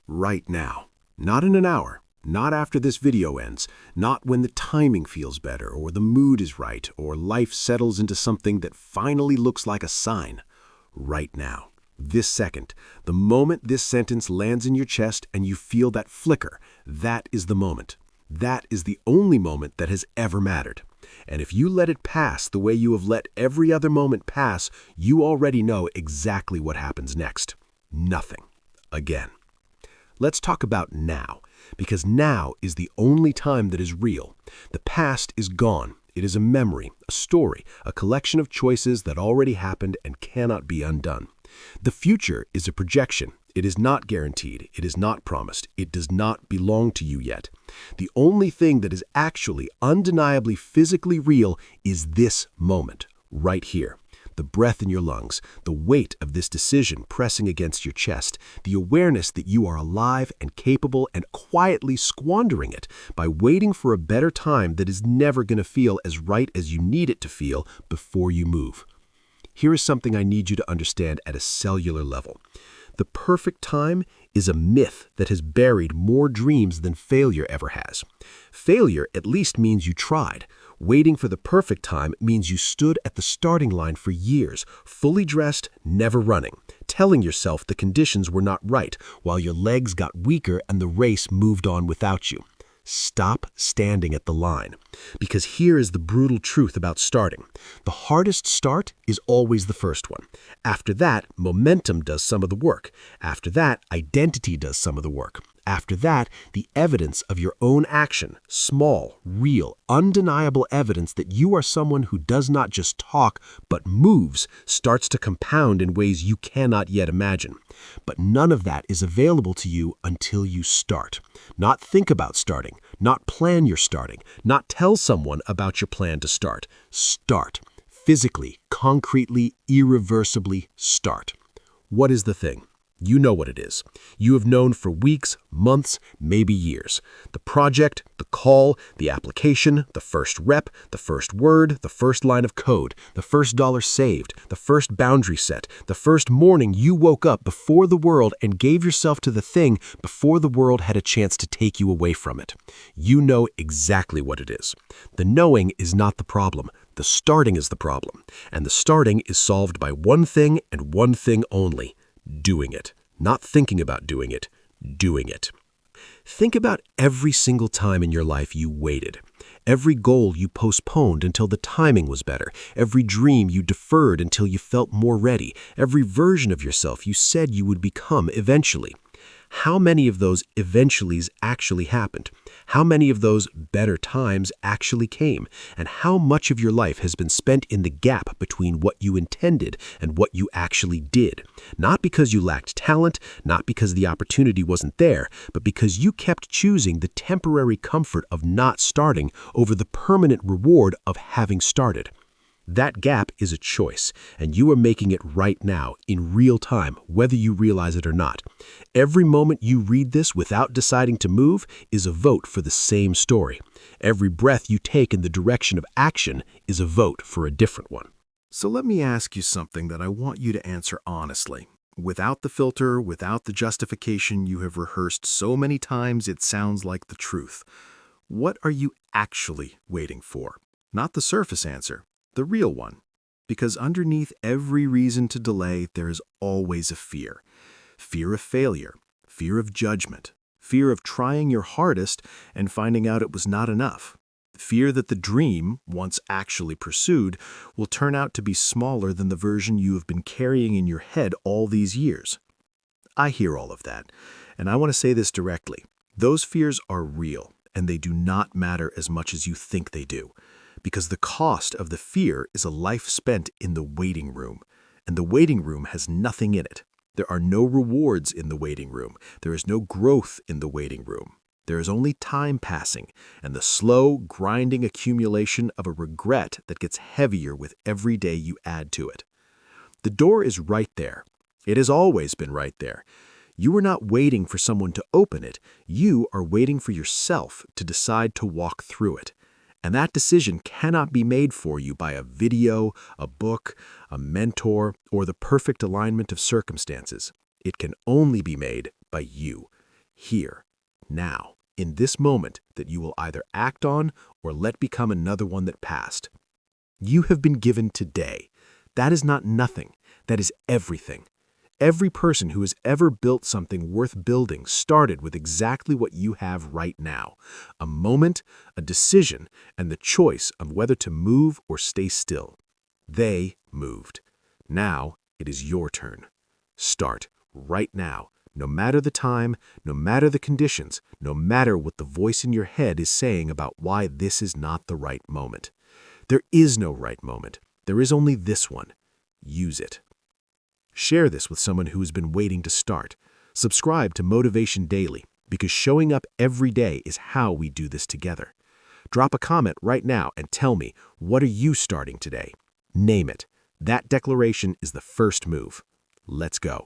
right now. Not in an hour, not after this video ends, not when the timing feels better or the mood is right or life settles into something that finally looks like a sign. Right now. This second, the moment this sentence lands in your chest and you feel that flicker, that is the moment. That is the only moment that has ever mattered. And if you let it pass the way you have let every other moment pass, you already know exactly what happens next. Nothing. Again. Let's talk about now, because now is the only time that is real. The past is gone. It is a memory, a story, a collection of choices that already happened and cannot be undone. The future is a projection. It is not guaranteed. It is not promised. It does not belong to you yet. The only thing that is actually undeniably physically real is this moment, right here. The breath in your lungs, the weight of this decision pressing against your chest, the awareness that you are alive and capable and quietly squandering it by waiting for a better time that is never going to feel as right as you need it to feel before you move. Here is something I need you to understand at a cellular level. The perfect time is a myth that has buried more dreams than failure ever has. Failure at least means you tried. Waiting for the perfect time means you stood at the starting line for years, fully dressed, never running, telling yourself the conditions were not right while your legs got weaker and the race moved on without you. Stop standing at the line. Because here is the brutal truth about starting. The hardest start is always the first one. After that, momentum does some of the work. After that, identity does some of the work. After that, the evidence of your own action, small, real, undeniable evidence that you are someone who does not just talk but moves, starts to compound in ways you cannot yet imagine. But none of that is available to you until you start. Not think about starting, not plan your starting, not tell someone about your plan to start. Start. Physically, concretely, irreversibly start. What is the thing? You know what it is. You have known for weeks, months, maybe years. The project, the call, the application, the first rep, the first word, the first line of code, the first dollar saved, the first boundary set, the first morning you woke up before the world and gave yourself to the thing before the world had a chance to take you away from it. You know exactly what it is. The knowing is not the problem. The starting is the problem. And the starting is solved by one thing and one thing only. Doing it. Not thinking about doing it. Doing it. Think about every single time in your life you waited. Every goal you postponed until the timing was better. Every dream you deferred until you felt more ready. Every version of yourself you said you would become eventually. How many of those eventuallys actually happened? How many of those better times actually came? And how much of your life has been spent in the gap between what you intended and what you actually did? Not because you lacked talent, not because the opportunity wasn't there, but because you kept choosing the temporary comfort of not starting over the permanent reward of having started. That gap is a choice, and you are making it right now, in real time, whether you realize it or not. Every moment you read this without deciding to move is a vote for the same story. Every breath you take in the direction of action is a vote for a different one. So let me ask you something that I want you to answer honestly. Without the filter, without the justification you have rehearsed so many times it sounds like the truth. What are you actually waiting for? Not the surface answer. The real one. Because underneath every reason to delay, there is always a fear. Fear of failure, fear of judgment, fear of trying your hardest and finding out it was not enough. Fear that the dream, once actually pursued, will turn out to be smaller than the version you have been carrying in your head all these years. I hear all of that, and I want to say this directly. Those fears are real, and they do not matter as much as you think they do. Because the cost of the fear is a life spent in the waiting room, and the waiting room has nothing in it. There are no rewards in the waiting room. There is no growth in the waiting room. There is only time passing and the slow, grinding accumulation of a regret that gets heavier with every day you add to it. The door is right there. It has always been right there. You are not waiting for someone to open it. You are waiting for yourself to decide to walk through it. And that decision cannot be made for you by a video, a book, a mentor, or the perfect alignment of circumstances. It can only be made by you. here, now, in this moment that you will either act on or let become another one that passed. You have been given today. That is not nothing. That is everything. Every person who has ever built something worth building started with exactly what you have right now: a moment, a decision, and the choice of whether to move or stay still. They moved. Now it is your turn. Start right now, no matter the time, no matter the conditions, no matter what the voice in your head is saying about why this is not the right moment. There is no right moment. There is only this one. Use it. Share this with someone who has been waiting to start. Subscribe to Motivation Daily, because showing up every day is how we do this together. Drop a comment right now and tell me, what are you starting today? Name it. That declaration is the first move. Let's go.